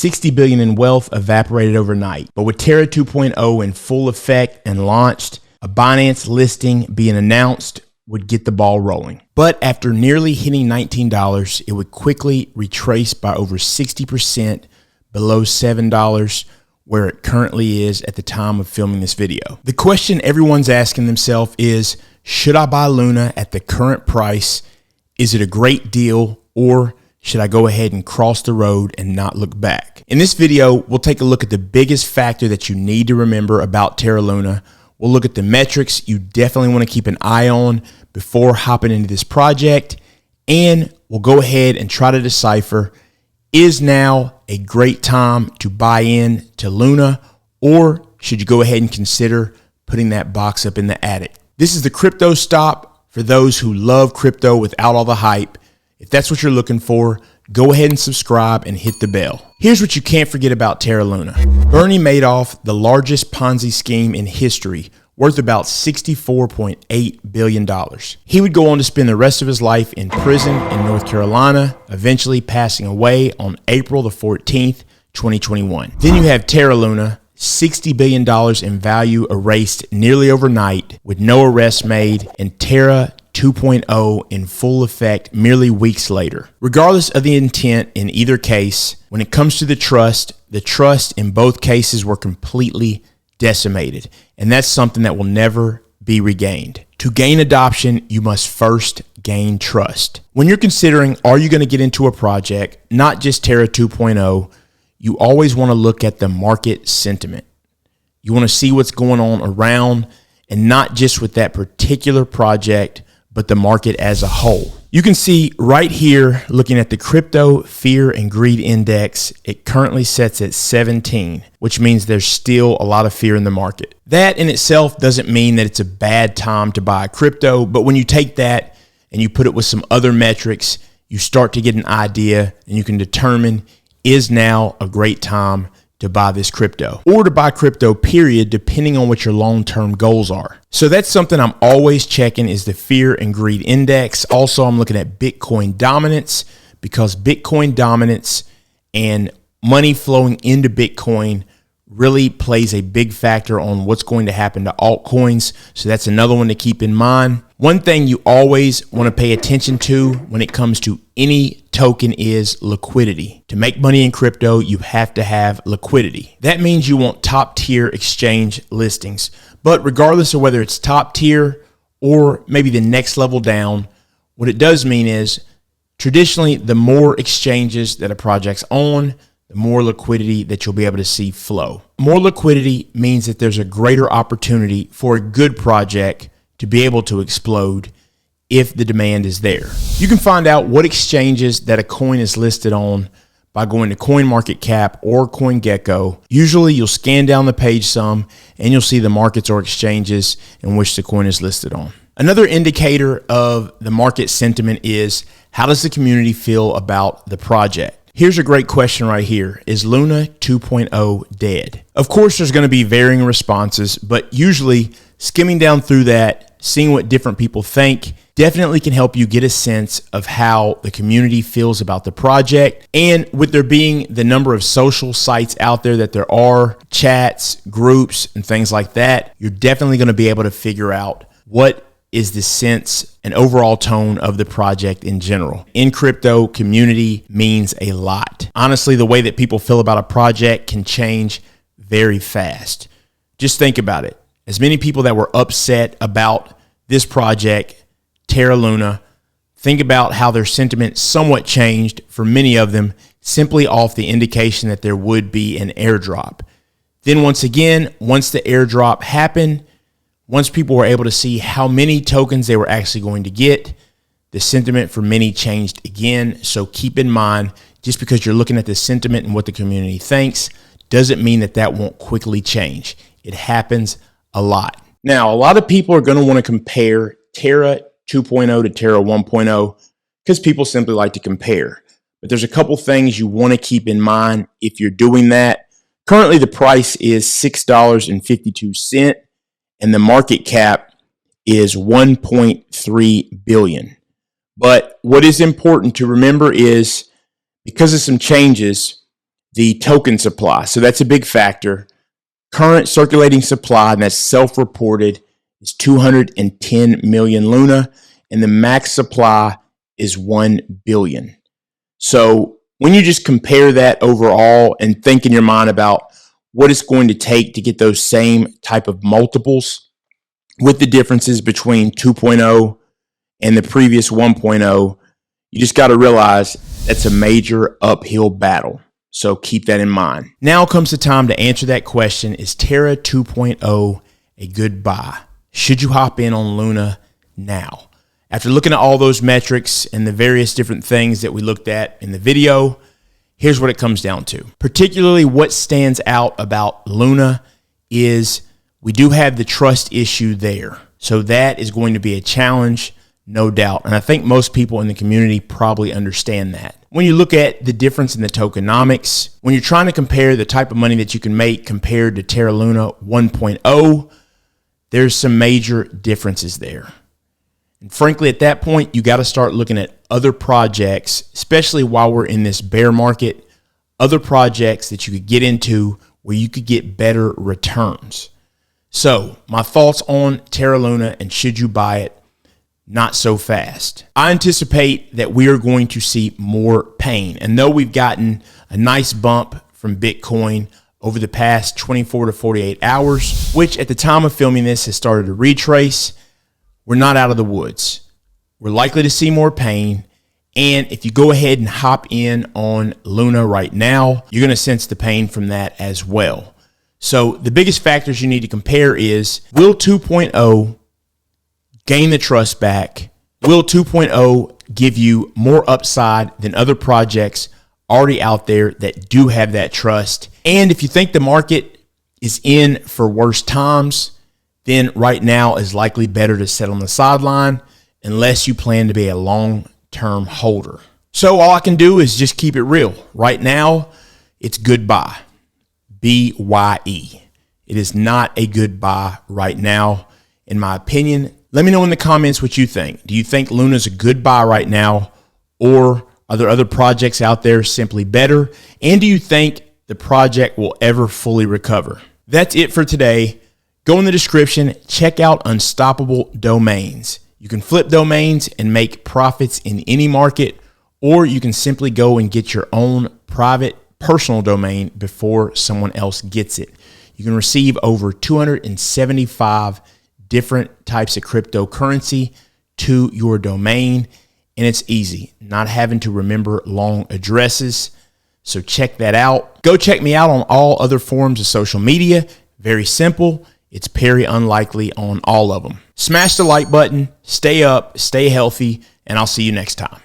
60 billion in wealth evaporated overnight. But with Terra 2.0 in full effect and launched, a Binance listing being announced would get the ball rolling. But after nearly hitting $19, it would quickly retrace by over 60% below $7, where it currently is at the time of filming this video. The question everyone's asking themselves is, should I buy Luna at the current price? Is it a great deal, or should I go ahead and cross the road and not look back? In this video, we'll take a look at the biggest factor that you need to remember about Terra Luna. We'll look at the metrics you definitely want to keep an eye on before hopping into this project, and we'll go ahead and try to decipher, is now a great time to buy in to Luna, or should you go ahead and consider putting that box up in the attic? This is the crypto stop for those who love crypto without all the hype. If that's what you're looking for, go ahead and subscribe and hit the bell. Here's what you can't forget about Terra Luna. Bernie Madoff, the largest Ponzi scheme in history, worth about $64.8 billion. He would go on to spend the rest of his life in prison in North Carolina, eventually passing away on April the 14th, 2021. Then you have Terra Luna, $60 billion in value erased nearly overnight with no arrests made, and Terra 2.0 in full effect merely weeks later. Regardless of the intent in either case, when it comes to the trust in both cases were completely decimated, and that's something that will never be regained. To gain adoption, you must first gain trust. When you're considering, are you going to get into a project, not just Terra 2.0, you always want to look at the market sentiment. You want to see what's going on around, and not just with that particular project, but the market as a whole. You can see right here, looking at the crypto fear and greed index, it currently sets at 17, which means there's still a lot of fear in the market. That in itself doesn't mean that it's a bad time to buy crypto, but when you take that and you put it with some other metrics, you start to get an idea and you can determine, is now a great time to buy this crypto, or to buy crypto period, depending on what your long-term goals are. So that's something I'm always checking, is the fear and greed index. Also, I'm looking at Bitcoin dominance, because Bitcoin dominance and money flowing into Bitcoin really plays a big factor on what's going to happen to altcoins. So that's another one to keep in mind. One thing you always want to pay attention to when it comes to any token is liquidity. To make money in crypto, you have to have liquidity. That means you want top tier exchange listings. But regardless of whether it's top tier or maybe the next level down, what it does mean is traditionally the more exchanges that a project's on, the more liquidity that you'll be able to see flow. More liquidity means that there's a greater opportunity for a good project to be able to explode if the demand is there. You can find out what exchanges that a coin is listed on by going to CoinMarketCap or CoinGecko. Usually you'll scan down the page some and you'll see the markets or exchanges in which the coin is listed on. Another indicator of the market sentiment is, how does the community feel about the project? Here's a great question right here. Is Luna 2.0 dead? Of course, there's going to be varying responses, but usually skimming down through that, seeing what different people think, definitely can help you get a sense of how the community feels about the project. And with there being the number of social sites out there that there are, chats, groups, and things like that, you're definitely going to be able to figure out what is the sense and overall tone of the project in general. In crypto, community means a lot. Honestly, the way that people feel about a project can change very fast. Just think about it. As many people that were upset about this project, Terra Luna, think about how their sentiment somewhat changed for many of them simply off the indication that there would be an airdrop. Then once again, once the airdrop happened, once people were able to see how many tokens they were actually going to get, the sentiment for many changed again. So keep in mind, just because you're looking at the sentiment and what the community thinks, doesn't mean that that won't quickly change. It happens a lot. Now, a lot of people are going to want to compare Terra 2.0 to Terra 1.0 because people simply like to compare. But there's a couple things you want to keep in mind if you're doing that. Currently, the price is $6.52. And the market cap is 1.3 billion. But what is important to remember is, because of some changes, the token supply. So that's a big factor. Current circulating supply, and that's self-reported, is 210 million Luna, and the max supply is 1 billion. So when you just compare that overall and think in your mind about what it's going to take to get those same type of multiples with the differences between 2.0 and the previous 1.0, you just got to realize that's a major uphill battle. So keep that in mind. Now comes the time to answer that question. Is Terra 2.0 a good buy? Should you hop in on Luna now? After looking at all those metrics and the various different things that we looked at in the video, here's what it comes down to. Particularly what stands out about Luna is we do have the trust issue there. So that is going to be a challenge, no doubt. And I think most people in the community probably understand that. When you look at the difference in the tokenomics, when you're trying to compare the type of money that you can make compared to Terra Luna 1.0, there's some major differences there. And frankly, at that point, you got to start looking at other projects, especially while we're in this bear market, other projects that you could get into where you could get better returns. So my thoughts on Terra Luna and should you buy it? Not so fast. I anticipate that we are going to see more pain. And though we've gotten a nice bump from Bitcoin over the past 24 to 48 hours, which at the time of filming this has started to retrace, we're not out of the woods. We're likely to see more pain. And if you go ahead and hop in on Luna right now, you're going to sense the pain from that as well. So the biggest factors you need to compare is, will 2.0 gain the trust back? Will 2.0 give you more upside than other projects already out there that do have that trust? And if you think the market is in for worse times, then right now is likely better to sit on the sideline unless you plan to be a long-term holder. So all I can do is just keep it real. Right now, it's goodbye. B-Y-E. It is not a good buy right now, in my opinion. Let me know in the comments what you think. Do you think Luna's a good buy right now, or are there other projects out there simply better? And do you think the project will ever fully recover? That's it for today. Go in the description, check out Unstoppable Domains. You can flip domains and make profits in any market, or you can simply go and get your own private personal domain before someone else gets it. You can receive over 275 different types of cryptocurrency to your domain, and it's easy, not having to remember long addresses. So check that out. Go check me out on all other forms of social media. Very simple. It's Perry Unlikely on all of them. Smash the like button, stay up, stay healthy, and I'll see you next time.